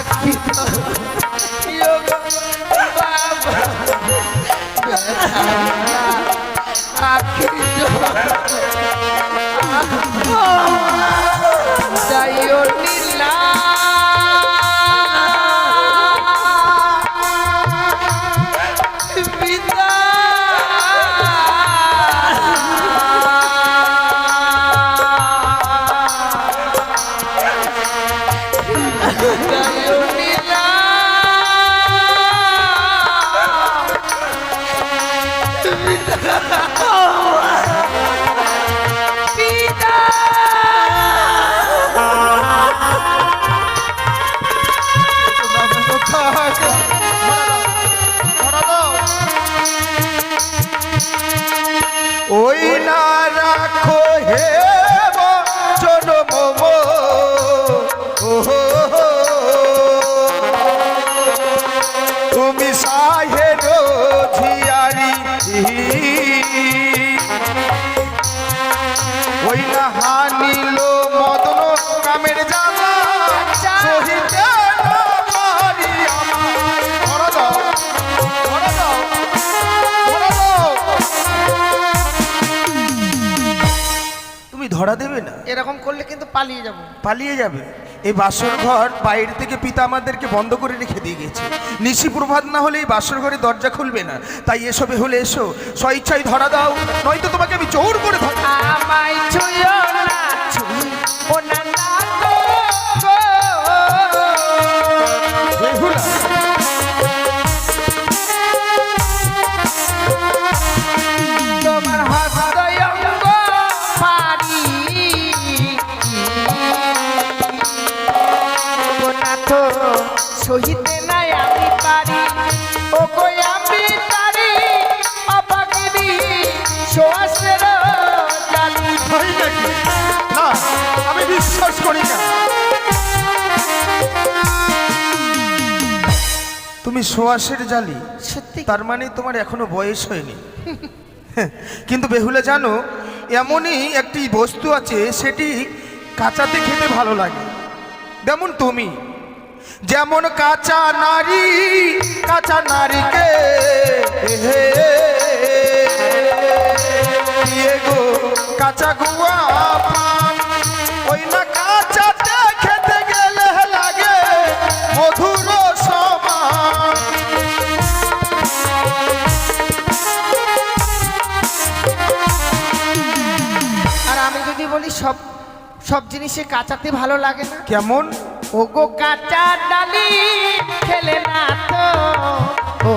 আখি আখি যাইও নীলা ওই না রাখো হে জনম তুমি সাহের ঝিয়ারি ওই না হানিল মদন কামের জানা সহিতে না পারি আমার। ধরা দাও, ধরা দাও, ধরা দাও। তুমি ধরা দেবে না? এরকম করলে কিন্তু পালিয়ে যাব। পালিয়ে যাবে? এই বাসর ঘর বাইরে থেকে পিতা আমাদেরকে বন্ধ করে রেখে দিয়ে গেছে। নিশি প্রভাত না হলে এই বাসর ঘরে দরজা খুলবে না। তাই এসবে হলে এসো, স্বইচ্ছায় ধরা দাও, নয়তো তোমাকে আমি জোর করে ধর। আমায় ছুঁয়ো না, ছুঁয়ো না না গো। বেহুলা, তোমার হৃদয়ঙ্গ পারি না তো সহিতে নাই আমি পারি। ও কই আমি তারি অপাগিরি শ্বাসের জালি। হয় নাকি? না, আমি বিশ্বাস করি না। তুমি সোয়াশের জালি? সত্যি? তার মানে তোমার এখনো বয়স হয়নি। কিন্তু বেহুলা জানো, এমনই একটি বস্তু আছে সেটি কাঁচাতে খেতে ভালো লাগে। যেমন তুমি, যেমন কাঁচা নারী, কাঁচা নারীকে দিয়ে গো কাঁচা গুয়া পান, ওই না কাঁচাতে খেতে গেলে লাগে মধুর সমান। আর আমি যদি বলি সব সব জিনিসে কাঁচাতে ভালো লাগে না? কেমন? ও গো কাঁচা ডালি খেলে না তো ও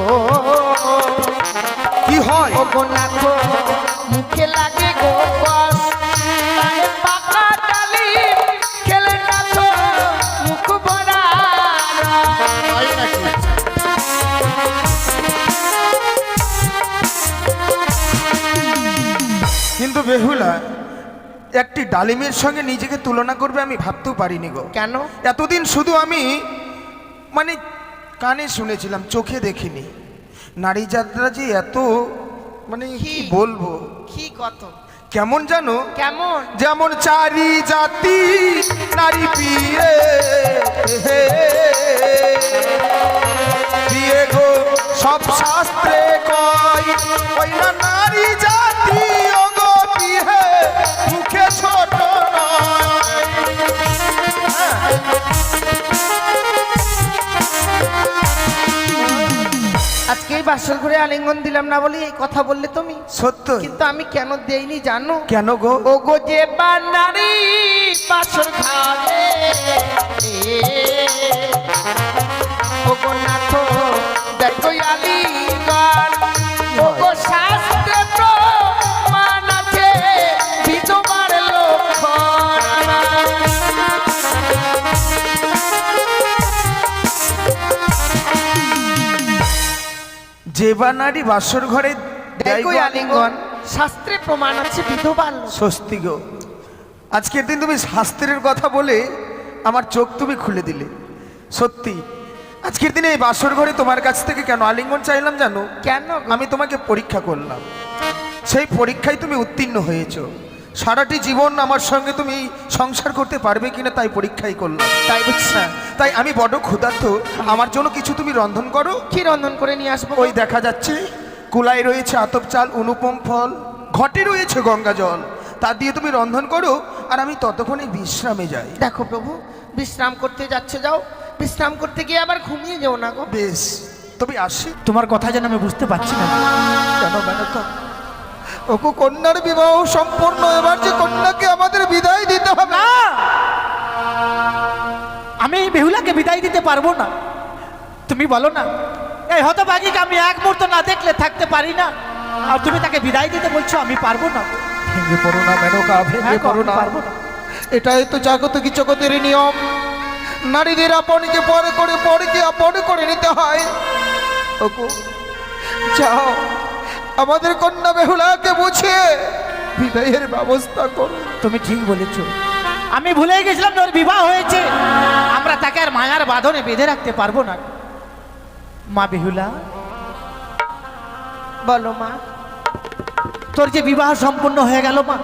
কি হয়? ও গো না তো মুখে লাগে গো কস। তাই পাকা ডালি খেলে না তো মুখ ভরা রস। কিন্তু বেহুলা, একটি ডালিমের সঙ্গে নিজেকে তুলনা করবে আমি ভাবতেও পারিনি গো। কেন? এতদিন শুধু আমি মানে কানে শুনেছিলাম, চোখে দেখিনি। নারী যাত্রা যে এত মানে কি বলবো, কি কত কেমন জানো? কেমন? যেমন চারি জাতি নারী বিয়ে বিয়ে গো সব শাস্ত্রে কয়, ওই না নারী জাতি ও গো বিয়ে মুখে ছোট নয়। আজকে এই বাসর ঘুরে আলিঙ্গন দিলাম না বলি এই কথা বললে তুমি? সত্য? কিন্তু আমি কেন দেইনি জানো? কেন গো? ও গো যে বানারি বাসর ঘরে ও গো নাথ দেখো আলিঙ্গন ও গো শাস্ত্রে প্রমাণ আছে বিধবার লক্ষণ। যে বা নারী বাসর ঘরে দেখো আলিঙ্গন শাস্ত্রে প্রমাণ আছে বিধবার লক্ষণ। স্বস্তি গো, আজকের দিন তুমি শাস্ত্রের কথা বলে আমার চোখ তুমি খুলে দিলে। সত্যি আজকের দিনে এই বাসর ঘরে তোমার কাছ থেকে কেন আলিঙ্গন চাইলাম জানো? কেন? আমি তোমাকে পরীক্ষা করলাম, সেই পরীক্ষায় তুমি উত্তীর্ণ হয়েছো। সারাটি জীবন আমার সঙ্গে তুমি সংসার করতে পারবে কিনা তাই পরীক্ষাই করলাম। তাই বুঝছি। তাই আমি বড় ক্ষুধার্ত, আমার জন্য কিছু তুমি রন্ধন করো। কি রন্ধন করে নিয়ে আসবো? ওই দেখা যাচ্ছে কুলাই রয়েছে আতপ চাল, অনুপম ফল, ঘটে রয়েছে গঙ্গা জল, তা দিয়ে তুমি রন্ধন করো, আর আমি ততক্ষণে বিশ্রামে যাই। দেখো প্রভু, বিশ্রাম করতে যাচ্ছে যাও, বিশ্রাম করতে গিয়ে আবার ঘুমিয়ে যেও না গো। বেশ, তবে আসি। তোমার কথা যেন আমি বুঝতে পারছি না। কেন মেনকা? ওগো, কন্যার বিবাহ সম্পূর্ণ, এবার যে কন্যাকে আমাদের বিদায় দিতে হবে। না, আমি এই বেহুলাকে বিদায় দিতে পারবো না। তুমি বলো না, এই হতভাগীকে আমি এক মুহূর্ত না দেখলে থাকতে পারি না, আর তুমি তাকে বিদায় দিতে বলছো? আমি পারবো না। ভেঙে পড়ো না মেনকা, ভেঙে হ্যাঁ, পড়ো না। পারবো না। এটাই তো জাগতিক জগতের নিয়ম, নারীদের আপনকে পর করে, পরকে আপন করে নিতে হয়। ওগো, যাও, আমাদের কন্যা বেহুলাকে বুঝে বিদায়ের ব্যবস্থা করো। তুমি ঠিক বলেছ, আমি ভুলে গেছিলাম যে ওর বিবাহ হয়েছে, আমরা তাকে আর মায়ার বাঁধনে বেঁধে রাখতে পারবো না। মা বেহুলা, বলো মা। তোর যে বিবাহ সম্পূর্ণ হয়ে গেল মা,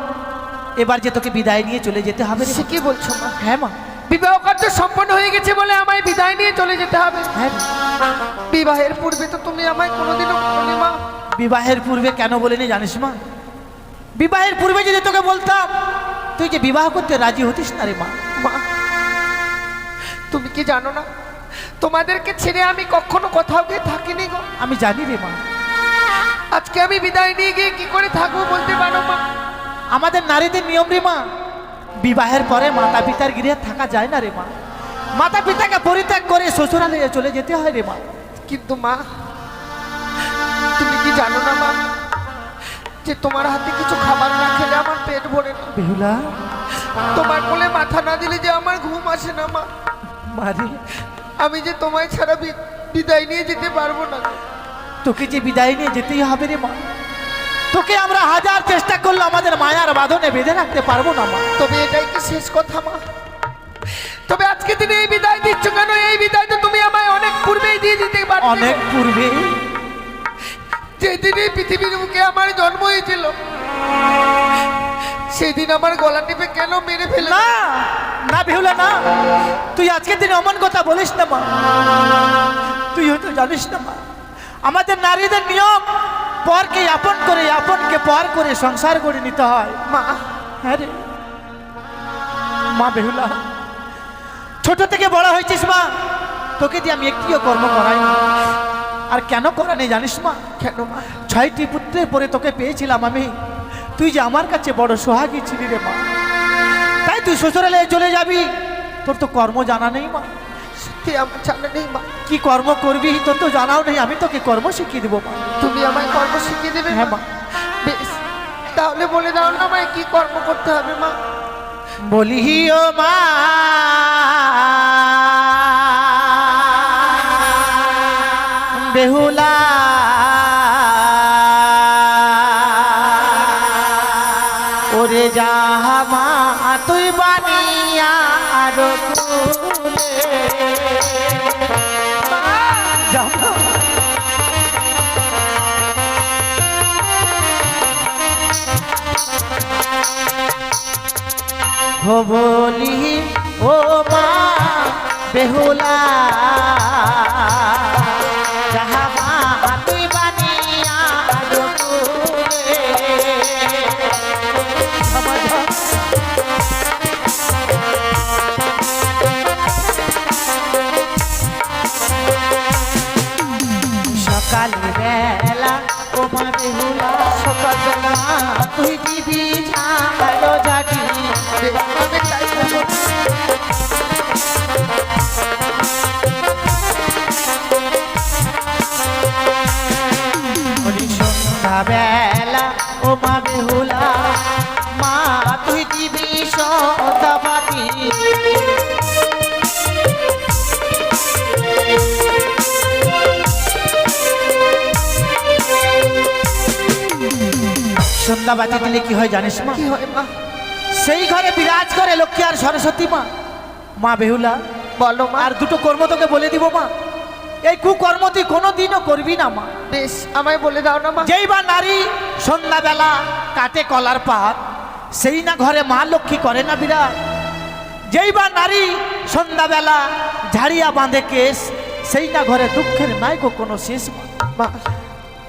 এবার যে তোকে বিদায় নিয়ে চলে যেতে হবে রে। সে কি বলছো মা? হ্যাঁ মা, বিবাহ কার্য সম্পন্ন হয়ে গেছে বলে আমায় বিদায় নিয়ে চলে যেতে হবে? হ্যাঁ। বিবাহের পূর্বে তো তুমি আমায় কোনোদিনও বলোনি মা। বিবাহের পূর্বে কেন বলিনি জানিস মা? বিবাহের পূর্বে যদি তোকে বলতাম, তুই যে বিবাহ করতে রাজি হতিস না রে মা। মা, তুমি কি জানো না, তোমাদেরকে ছেড়ে আমি কখনো কোথাও গিয়ে থাকিনি গো। আমি জানি রে মা। আজকে আমি বিদায় নিয়ে গিয়ে কি করে থাকবো বলতে পারো মা? আমাদের নারীদের নিয়ম রে মা, বিবাহের পরে মাতা পিতার গৃহে থাকা যায় না রে মা। মাতা পিতাকে পরিত্যাগ করে শ্বশুরালয়ে চলে যেতে হয় রে মা। কিন্তু মা, তুমি কি জানো না মা, যে তোমার হাতে কিছু খাবার না খেলে আমার পেট ভরে না। বেহুলা, তোমার কোলে মাথা না দিলে যে আমার ঘুম আসে না মা। মারে, আমি যে তোমায় ছাড়া বিদায় নিয়ে যেতে পারবো না। তোকে যে বিদায় নিয়ে যেতেই হবে রে মা। তোকে আমরা হাজার চেষ্টা করলে আমাদের মায়ার বাঁধনে বেঁধে রাখতে পারবো না মা। তবে এটাই কি শেষ কথা মা? তবে আজকে দিনে এই বিদায় দিচ্ছ কেন? এই বিদায় তো তুমি আমায় অনেক পূর্বেই দিয়ে দিতে পারতে। অনেক পূর্বে, যেদিন এই পৃথিবীর বুকে আমার জন্ম হয়েছিল, সেদিন আমার গলা টিপে কেন মেরে ফেলে? না না বেহুলা, না, তুই আজকের দিনে অমন কথা বলিস না মা। তুই হয়তো জানিস না মা, আমাদের নারীদের নিয়ম, পরকে আপন করে, আপনকে পর করে সংসার করে নিতে হয় মা। হ্যাঁ রে মা বেহুলা, ছোট থেকে বড় হয়েছিস মা, তোকে দিয়ে আমি একটিও কর্ম করাই না। আর কেন করানি জানিস মা? কেন মা? 6টি পুত্রের পরে তোকে পেয়েছিলাম আমি, তুই যে আমার কাছে বড় সোহাগী ছিলি রে মা। তাই তুই শ্বশুরালয়ে চলে যাবি, তোর তো কর্ম জানা নেই মা। সত্যি আমার জানা নেই মা। কি কর্ম করবি তোর তো জানাও নেই, আমি তোকে কর্ম শিখিয়ে দেবো মা। তুমি আমায় কর্ম শিখিয়ে দেবে? হ্যাঁ মা। বেশ, তাহলে বলে দাও না আমায় কি কর্ম করতে হবে মা। বলি ও মা, বেহুলা, ওরে জাহামা তুই বানিয়া আরো বলি ও মা বেহুলা, জাহামা তুই বানিয়া আরো সকাল বেলা ও মা বেহুলা, সকাল বেলা তুই দিবি ঝাড়ো ঝাঁটি। আমি তাই করবো। সন্ধ্যা বেলা ও মা বেহুলা, মা তুই দিবি সদাবাতি। সন্ধ্যাবাতি দিলে কি হয় জানিস মা? কি হয় মা? সেই ঘরে বিরাজ করে লক্ষ্মী আর সরস্বতী মা। মা বেহুলা, বলো মা। আর দুটো কর্ম তোকে বলে দিব মা, এই কুকর্ম তুই কোনোদিনও করবি না মা। বেশ, আমায় বলে দাও না মা। যেই বা নারী সন্ধ্যাবেলা কাটে কলার পাত, সেই না ঘরে মা লক্ষ্মী করে না বিরাজ। যেই বা নারী সন্ধ্যাবেলা ঝাড়িয়া বাঁধে কেশ, সেই না ঘরে দুঃখের নাই গো কোনো শেষ। মা,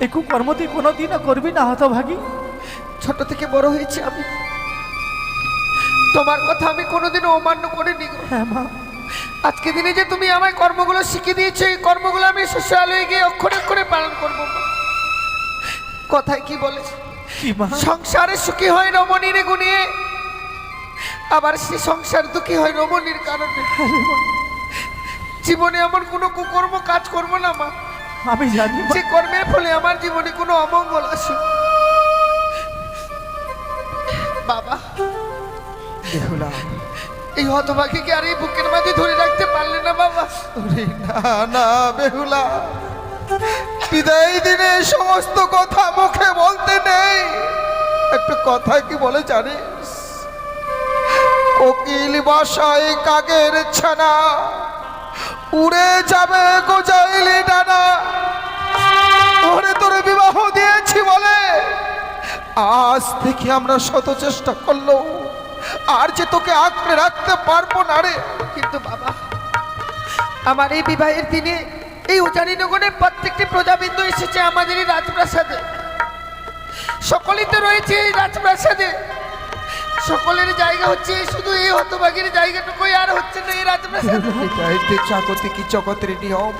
এই কুকর্ম তুই কোনোদিনও করবি না হতভাগী। ছোট থেকে বড় হয়েছি আমি, তোমার কথা আমি কোনোদিনও অমান্য করিনি গো। হ্যাঁ মা, আজকে দিনে যে তুমি আমায় কর্মগুলো শিখিয়ে দিয়েছো, এই কর্মগুলো আমি শ্বশুরালয়ে গিয়ে অক্ষরে অক্ষরে পালন করবো মা। কথায় কি বলে, কি মা? সংসারে সুখী হয় রমণীর গুণে, আবার সে সংসার দুঃখী হয় রমণীর কারণে। জীবনে এমন কোনো কুকর্ম কাজ করবো না মা, আমি জানি মা। যে কর্মের ফলে আমার জীবনে কোনো অমঙ্গল আসে। বাবা, বেহুলা, এই হতভাগীকে আর এই বুকের মাঝে ধরে রাখতে পারলে না বাবা? ওরে না না বেহুলা, বিদায় দিনে এই সমস্ত কথা মুখে বলতে নেই। একটা কথা কি বলে জানিস? কোকিল বাসায় কাকের ছানা, উড়ে যাবে গোজাইলি ডানা। ওরে তোর বিবাহ দিয়েছি বলে আজ থেকে আমরা শত চেষ্টা করলো আর যে তোকে আঁকড়ে রাখতে পারবো না রে। কিন্তু বাবা, আমার এই বিবাহের দিনে এই উজানিনগরের প্রত্যেকটি প্রজাবিন্দু এসেছে আমাদের এই রাজপ্রাসাদে। সকলেই তো রয়েছে এই রাজপ্রাসাদে, সকলের জায়গা হচ্ছে শুধু এই হতভাগীর জায়গাটুকুই আর হচ্ছে না এই রাজপ্রাসাদে। এটাইতে জাগতিক জগতের নিয়ম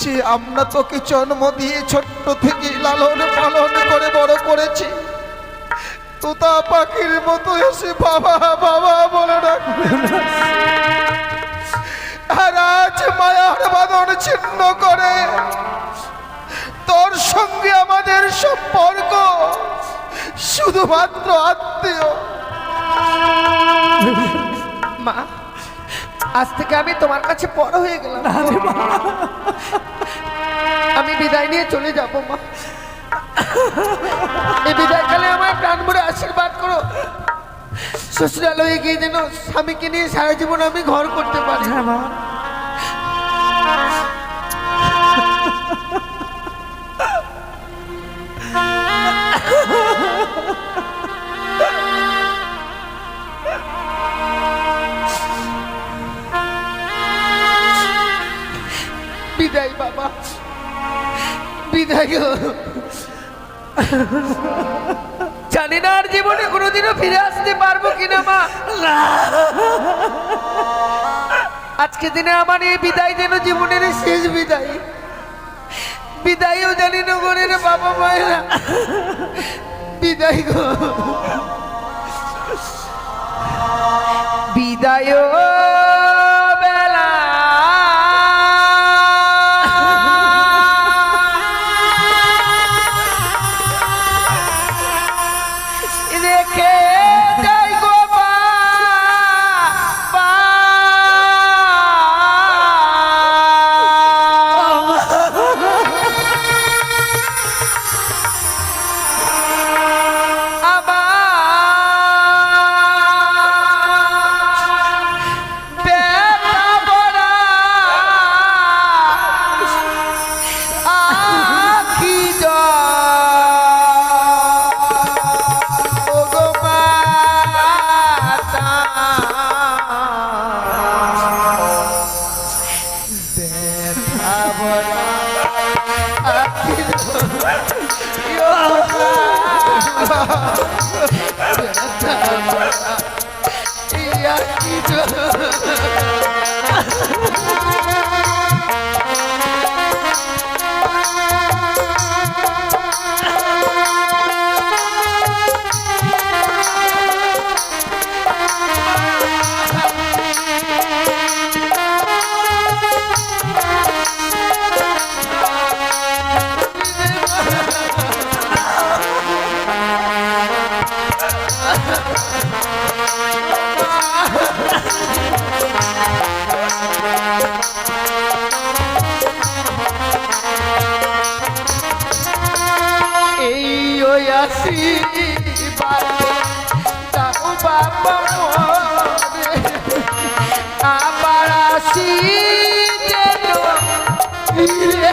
যে আমরা তোকে জন্ম দিয়ে ছোট্ট থেকে লালন পালন করে বড় করেছি। তোতা পাখির মতো এসে বাবা বাবা বলে ডাকবে, আর আজ মায়ার বাঁধন ছিন্ন করে তোর সঙ্গে আমাদের সম্পর্ক শুধুমাত্র আত্মীয়। মা, আজ থেকে আমি তোমার কাছে বড় হয়ে গেলাম। আমি বিদায় নিয়ে চলে যাব মা। এই বিদায়কালে আমার প্রাণ ভরে আশীর্বাদ করো। শ্বশুরালয়ে গিয়ে যেন স্বামীকে নিয়ে সারা জীবন আমি ঘর করতে পারি। হ্যাঁ মা। বিদায় বাবা, বিদায় গো। জানি না আর জীবনে কোনোদিনও ফিরে আসতে পারবো কিনা মা। আজকে দিনে আমার এই বিদায় যেন জীবনের শেষ বিদায়। বিদায়ও জানি নগরের বাবা মায়েরা। বিদায় গো, বিদায় বেলা রেখে যাই গো বাবা। এই ওই আসি দাও বাবা মোরে, আবার আসি যেন ফিরে।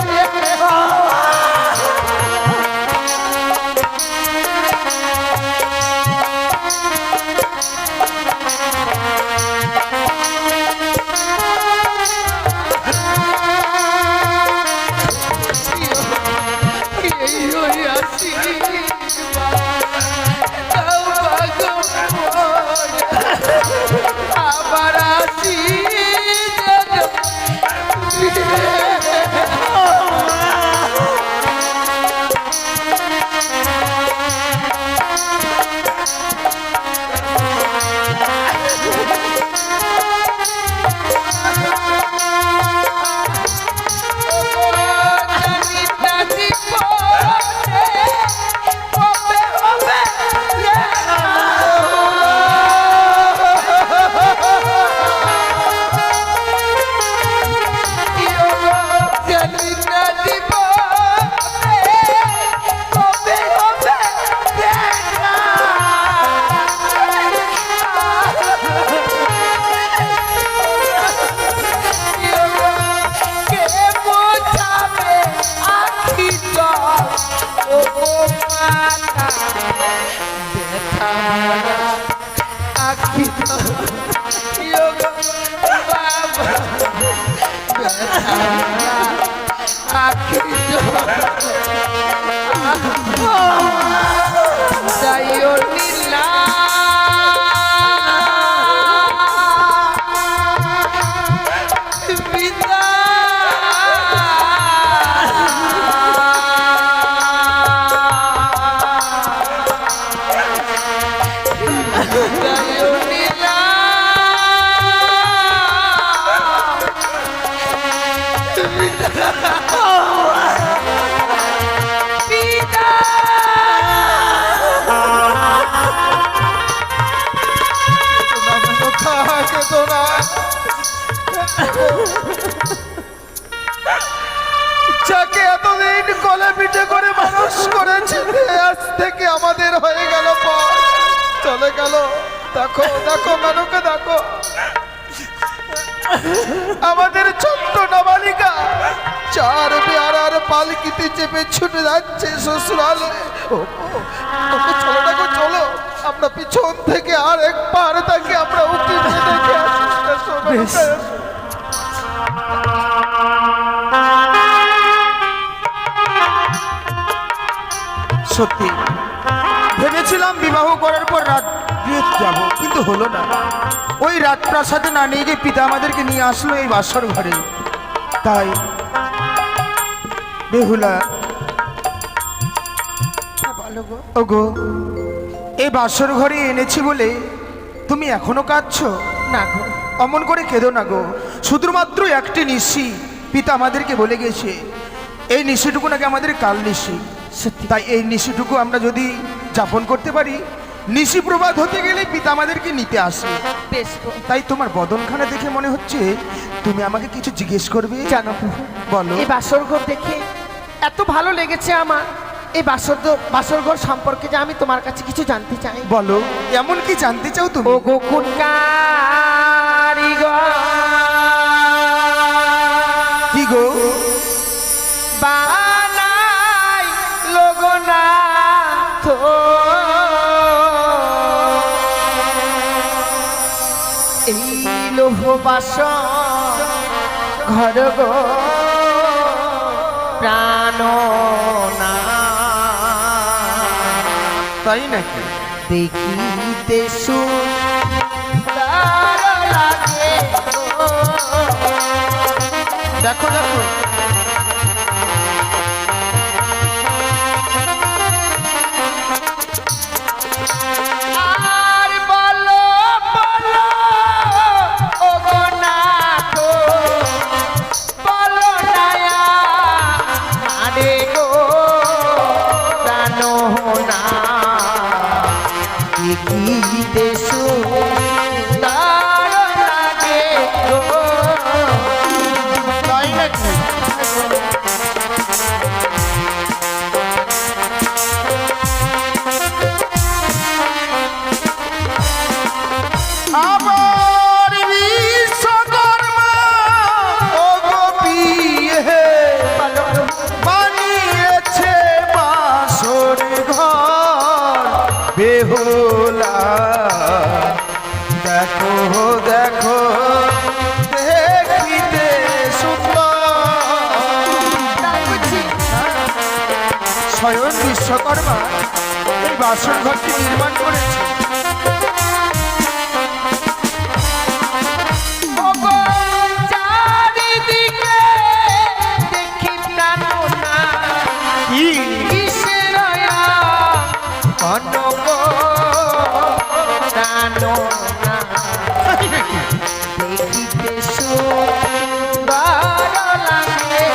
আখির যাইও নীলা যাকে এতদিন কোলে পিঠে করে মানুষ করেছে আজ থেকে আমাদের হয়ে গেল পর চলে গেল। দেখো দেখো মানুকে দেখো, আমাদের ছোট্ট নাবালিকা চার বেয়ারার পালকিতে চেপে ছুটে যাচ্ছে শ্বশুরালে। ওকে চলো দেখো চলো, আমরা পিছন থেকে আর একবার তাকে আমরা উঠে দেখে আসি। সত্যি ভেবেছিলাম বিবাহ করার পর রাত যাব, কিন্তু হলো না। ওই রাজপ্রাসাদে না নিয়ে গিয়ে পিতা আমাদেরকে নিয়ে আসলো এই বাসর ঘরে। তাই বেহুলা ওগো, এই বাসর ঘরে এনেছি বলে তুমি এখনো কাঁদছো? না গো, অমন করে কেঁদো না গো। শুধুমাত্র একটি নিশি পিতা আমাদেরকে বলে গেছে, এই নিশিটুকু নাকি আমাদের কাল নিশি। সত্যি তাই এই নিশিটুকু আমরা যদি যাপন করতে পারি, নিশি প্রভাত হতে গেলে পিতা আমাদেরকে নিতে আসে। বেশ গো। তাই তোমার বদনখানা দেখে মনে হচ্ছে তুমি আমাকে কিছু জিজ্ঞেস করবে। জানো প্রভু, বলো। এই বাসরঘর দেখে এত ভালো লেগেছে আমার। এই বাসরঘর সম্পর্কে যে আমি তোমার কাছে কিছু জানতে চাই। বলো, এমন কি জানতে চাও তুমি? ও গো কোন কারিগর কি গো? বানাই লোগনাথ এই লোহ বাসন ঘর গো প্রাণনা তাই নাকি? দেখিতে সুন্দর লাগে গো। দেখো দেখো, আর বলো বলো ও গো নাথ, বলো নায়া আরে গো জানো না দেখিতে সুন্দর লাগে গো। তাই নাকি? আমার বিশ্বকর্মা ও গো বিয়ে বানিয়েছে বাসর ঘর বেহুলা। দেখো দেখো দেখিতে সুন্দর। স্বয়ং বিশ্বকর্মা এই বাসর ঘরটি নির্মাণ করেছে। চারিদিকে দেখি প্রাণনা কি কিসেরয়া কনক প্রাণনা দেখিতে সুন্দর লাগে।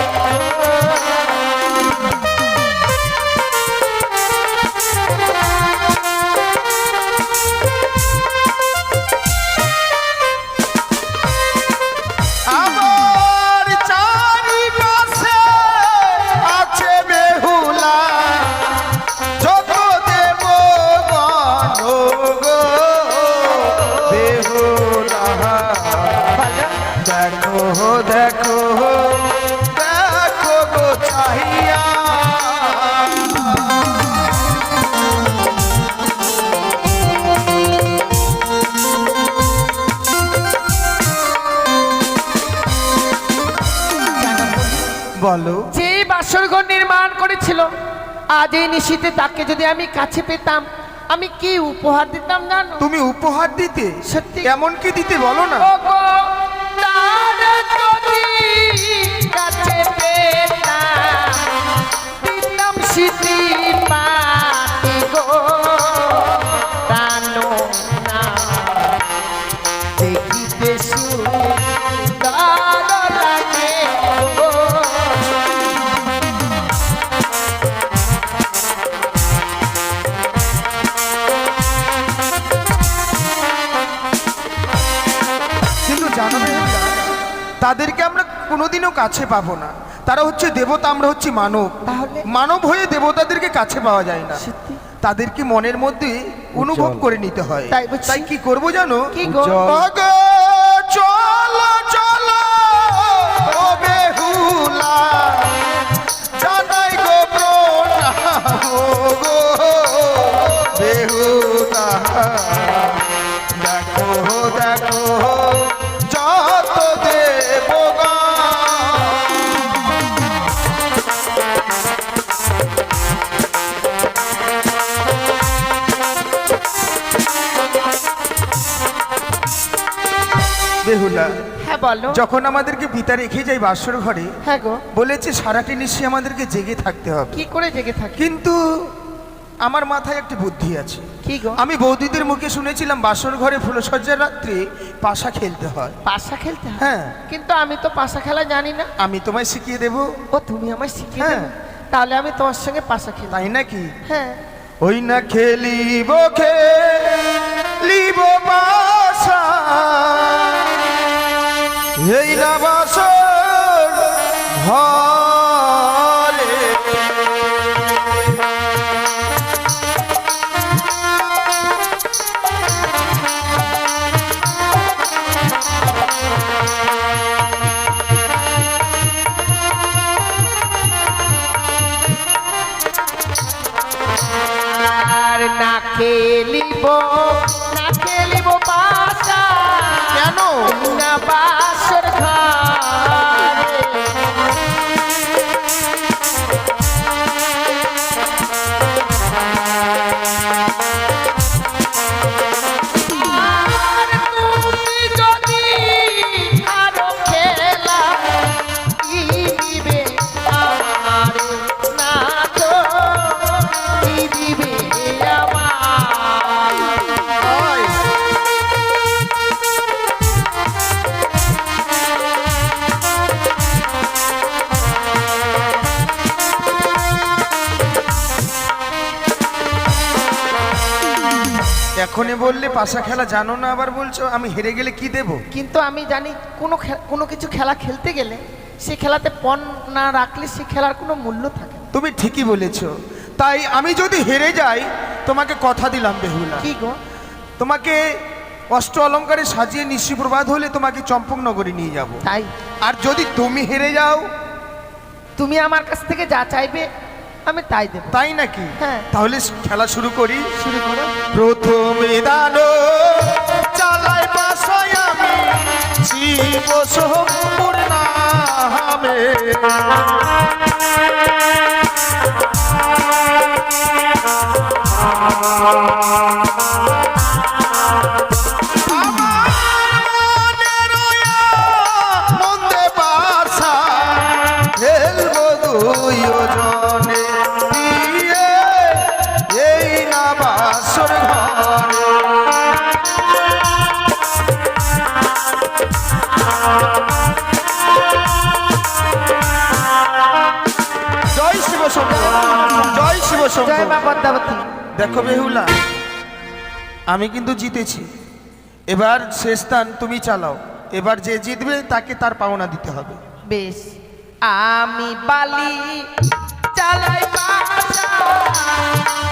আমার চারিপাশে আছে বেহুলা, যত দেব গণ গো বেহুলা। দেখো দেখো দেখো গো চাহিয়া, বলো। যে বাসর ঘর নির্মাণ করেছিল, আজ এই নিশীতে তাকে যদি আমি কাছে পেতাম, আমি কি উপহার দিতাম জানো? তুমি উপহার দিতে? সত্যি। এমন কি দিতে বলো না। ওগো, তার যদি কাছে পেতাম, দিতাম স্মৃতি পাতি গো, প্রাণো না দেখিতে সুন্দর লাগে গো। কিন্তু জানো বেহুলা, তাদেরকে আমরা কোনোদিনও কাছে পাবো না। তারা হচ্ছে দেবতা, আমরা হচ্ছি মানব। তাহলে? মানব হয়ে দেবতাদেরকে কাছে পাওয়া যায় না। সত্যি? তাদেরকে মনের মধ্যে অনুভব করে নিতে হয়। তাই বুঝছি। তাই কি করবো জানো? কি গো? ওগো, চলো চলো ও বেহুলা, জানাই গো প্রণাম গো বেহুলা। দেখো দেখো যত দেবগণ, বেহুলা হ্যাঁ বলো। যখন আমাদেরকে পিতা রেখে যায় বাসর ঘরে, হ্যাঁ গো, বলেছে সারাটি নিশি আমাদেরকে জেগে থাকতে হবে। কি করে জেগে থাকি? কিন্তু আমার মাথায় একটি বুদ্ধি আছে। কি গো? আমি বৌদিদের মুখে শুনেছিলাম বাসর ঘরে ফুলসজ্জার রাত্রে পাশা খেলতে হয়। পাশা খেলতে হয়? হ্যাঁ। কিন্তু আমি তো পাশা খেলা জানি না। আমি তোমায় শিখিয়ে দেব। ও, তুমি আমায় শিখিয়ে হ্যাঁ। দেবে? তাহলে আমি তোমার সঙ্গে পাশা খেলি। তাই নাকি? হ্যাঁ। ওই না খেলিব খেলিব পাশা, এই না বাসর ঘরে। আর না খেলিব, না খেলিব পাশা, কেন? না বাসর ঘরে। আর তুমি যদি আরো খেলা কি দিবে আমারে, না তো কি দিবে আমার। ওই, এখনই বললে পাশা খেলা জানো না, আবার বলছো আমি হেরে গেলে কি দেব? কিন্তু আমি জানি কোনো কিছু খেলা খেলতে গেলে সে খেলাতে পণ না রাখলে সে খেলার কোনো মূল্য থাকে না। তুমি ঠিকই বলেছো। তাই আমি যদি হেরে যাই, তোমাকে কথা দিলাম বেহুলা, কি গো? তোমাকে অষ্ট অলঙ্কারে সাজিয়ে নিশি প্রবাদ হলে তোমাকে চম্পকনগরে নিয়ে যাব। তাই? আর যদি তুমি হেরে যাও? তুমি আমার কাছ থেকে যা চাইবে আমি তাই দেব। তাই নাকি? হ্যাঁ। তাহলে খেলা শুরু করি। শুরু করো। প্রথমে দানো চালাই পাশায় আমি শিব সম্পূর্ণামে, মন্দে পাশা খেলবো দুইজনে দিয়ে, এই না বাসর ঘরে। জয় শিব শম্ভু, জয় শিব জয় শম্ভু। মা পদ্মাবতী। দেখো বেহুলা, আমি কিন্তু জিতেছি। এবার শেষ স্থান তুমি চালাও। এবার যে জিতবে তাকে তার পাওনা দিতে হবে। বেশ, আমি বালি চালাই পাশা,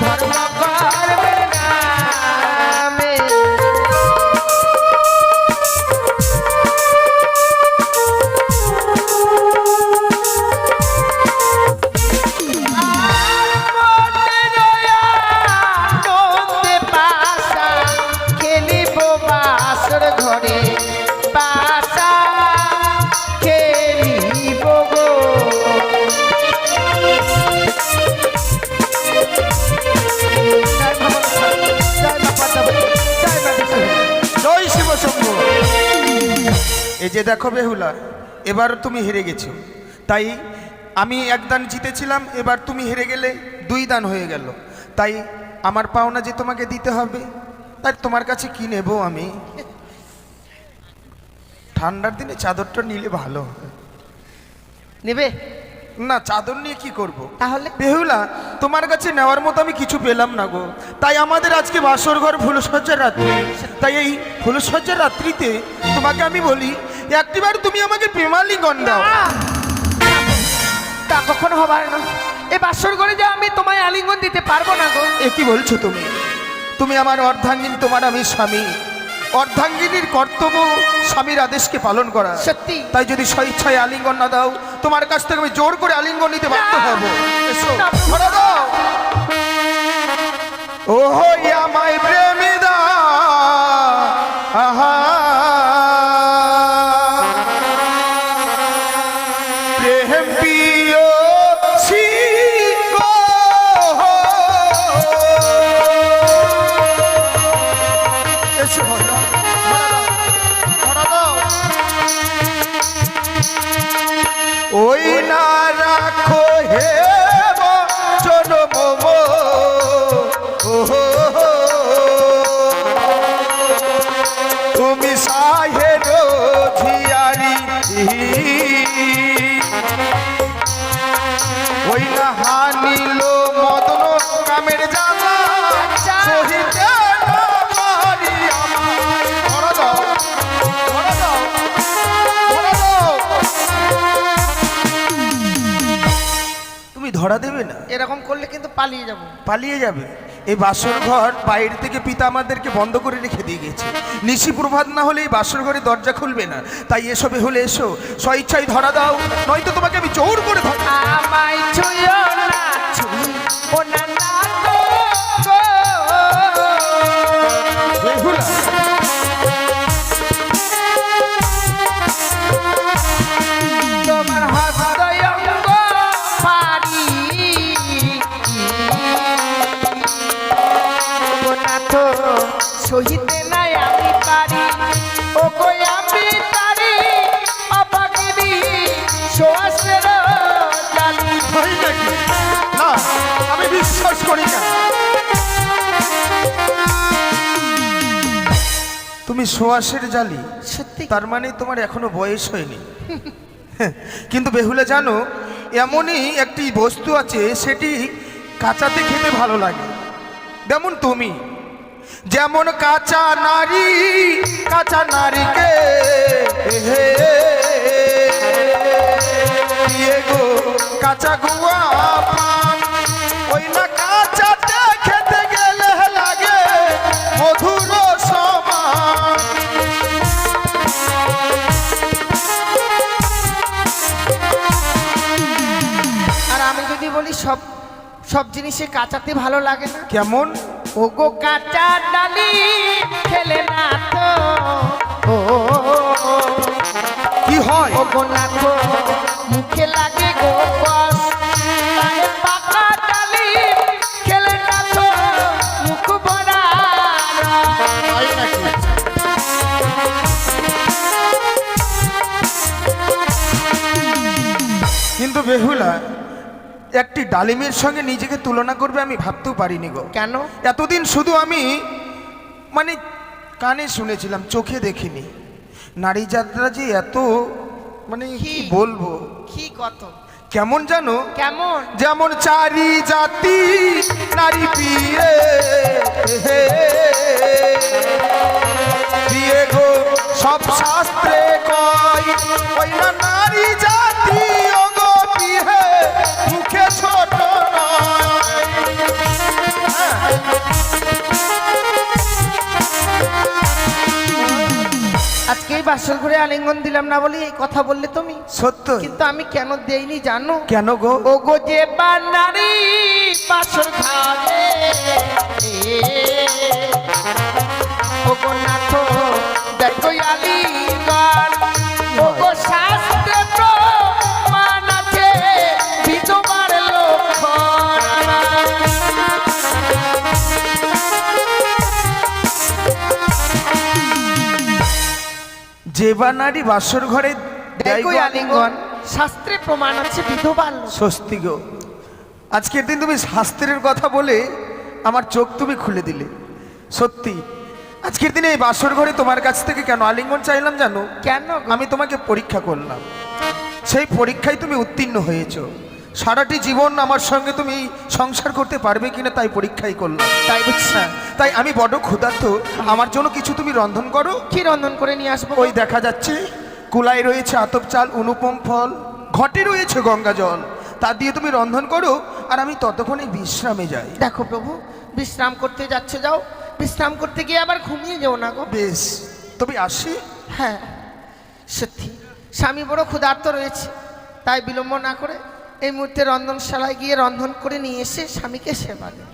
ধর্ম করবে নামে। নন্দে পাশা খেলিব বাসর ঘরে, পাশা খেলিব গো। এই যে দেখো বেহুলা, এবার তুমি হেরে গেছো। তাই আমি 1 দান জিতেছিলাম, এবার তুমি হেরে গেলে 2 দান হয়ে গেল। তাই আমার পাওনা যে তোমাকে দিতে হবে। তাই তোমার কাছে কি নেব আমি? ঠান্ডার দিনে চাদরটা নিলে ভালো হয়। নেবে? না, চাদর নিয়ে কি করব? তাহলে বেহুলা, তোমার কাছে নেওয়ার মতো আমি কিছু পেলাম না গো। তাই আমাদের আজকে বাসর ঘর ফুলসজ্জার রাত্রি। তাই এই ফুলসজ্জার রাত্রিতে তোমাকে আমি বলি, একটিবার তুমি আমাকে প্রেমালিঙ্গন দাও। তা কখনো হবার না। এই বাসর ঘরে যা আমি তোমায় আলিঙ্গন দিতে পারবো না গো। এ কি বলছো তুমি? তুমি আমার অর্ধাঙ্গিন, তোমার আমি স্বামী। অর্ধাঙ্গিনীর কর্তব্য স্বামীর আদেশকে পালন করা। সত্যি। তাই যদি স্বেচ্ছায় আলিঙ্গন না দাও, তোমার কাছ থেকে আমি জোর করে আলিঙ্গন নিতে বাধ্য হব। এসো, ধরে দাও। ও আমায় প্রেমিদা, আহা প্রেম প্রিয় শিগো। এসো, ধরে দাও, ধরে দাও। ওই না রাখো হে জনম, তুমি সাহের ঝিয়ারি। ওই না হানিল মদন কামের জ্বালা, সহিতে না পারি আমায়। ধরে দাও, ধরে দাও, ধরে দাও। তুমি ধরা দেবে না? এরকম করলে কিন্তু পালিয়ে যাব। পালিয়ে যাবে? এই বাসর ঘর বাইরে থেকে পিতা আমাদেরকে বন্ধ করে রেখে দিয়ে গেছে। নিশি প্রভাত না হলে এই বাসর ঘরে দরজা খুলবে না। তাই এসো বেহুলে, এসো, স্বেচ্ছায় ধরা দাও, নয়তো তোমাকে আমি জোর করে ধর। আমায় ছুঁয়ো না, ছুঁয়ো না না গো। বেহুলা, তোমার হৃদয়ঙ্গ পারি না তো সহিতে নাই আমি পারি। ও গো আমি তারি অবাগিরি সোয়াসের জালি। হয় নাকি? না, আমি বিশ্বাস করি না। তুমি সোয়াশের জালি? সত্যি? তার মানে তোমার এখনো বয়স হয়নি। কিন্তু বেহুলা জানো, এমনই একটি বস্তু আছে, সেটি কাঁচাতে খেতে ভালো লাগে। যেমন তুমি, যেমন কাঁচা নারী, কাঁচা নারীকে দিয়ে গো কাঁচা গুয়া পান। ওই না কাঁচাতে খেতে গেলে লাগে মধুর সমান। আর আমি যদি বলি সব সব জিনিসে কাঁচাতে ভালো লাগে না। কেমন? ও গো কাঁচা ডালি খেলে না তো ও কি হয়? ও গো না তো মুখে লাগে গো কস। তাই পাকা ডালি খেলে না তো মুখ ভরা তাই নাকি? কিন্তু বেহুলা, একটি ডালিমের সঙ্গে নিজেকে তুলনা করবে আমি ভাবতেও পারিনি গো। কেন? এতদিন শুধু আমি মানে কানে শুনেছিলাম, চোখে দেখিনি। নারী যাত্রা যে এত মানে কি বলবো, কি কত কেমন জানো? কেমন? যেমন চারি জাতি নারী বিয়ে বিয়ে গো সব শাস্ত্রে কয়। ওই না নারী জাতি ওগো বিয়ে মুখে ছোট নয়। আজকে এই বাসর ঘুরে আলিঙ্গন দিলাম না বলি এই কথা বললে তুমি। সত্য? কিন্তু আমি কেন দেইনি জানো? কেন গো? ও গো যে বানারি বাসর ঘরে ও গো নাথ দেখো আলিঙ্গন। ও গো শাস্ত্রে প্রমাণ আছে বিধবার লক্ষণ। যে বা নারী বাসর ঘরে দেয় গো দেখো আলিঙ্গন শাস্ত্রে প্রমাণ আছে বিধবা লোক। স্বস্তি গো। আজকের দিন তুমি শাস্ত্রের কথা বলে আমার চোখ তুমি খুলে দিলে। সত্যি আজকের দিনে এই বাসর ঘরে তোমার কাছ থেকে কেন আলিঙ্গন চাইলাম জানো? কেন গো? আমি তোমাকে পরীক্ষা করলাম, সেই পরীক্ষায় তুমি উত্তীর্ণ হয়েছো। সারাটি জীবন আমার সঙ্গে তুমি সংসার করতে পারবে কিনা তাই পরীক্ষাই করলাম। তাই বুঝছি। হ্যাঁ, তাই আমি বড় ক্ষুধার্ত, আমার জন্য কিছু তুমি রন্ধন করো। কি রন্ধন করে নিয়ে আসবো? ওই দেখা যাচ্ছে কুলাই রয়েছে আতপ চাল, অনুপম ফল, ঘটে রয়েছে গঙ্গা জল, তা দিয়ে তুমি রন্ধন করো, আর আমি ততক্ষণে বিশ্রামে যাই। দেখো প্রভু, বিশ্রাম করতে যাচ্ছে যাও, বিশ্রাম করতে গিয়ে আবার ঘুমিয়ে যাও না গো। বেশ, তুমি আসি। হ্যাঁ সত্যি স্বামী বড় ক্ষুধার্ত রয়েছে, তাই বিলম্ব না করে এই মুহূর্তে রন্ধনশালায় গিয়ে রন্ধন করে নিয়ে এসে স্বামীকে সেবা দেব।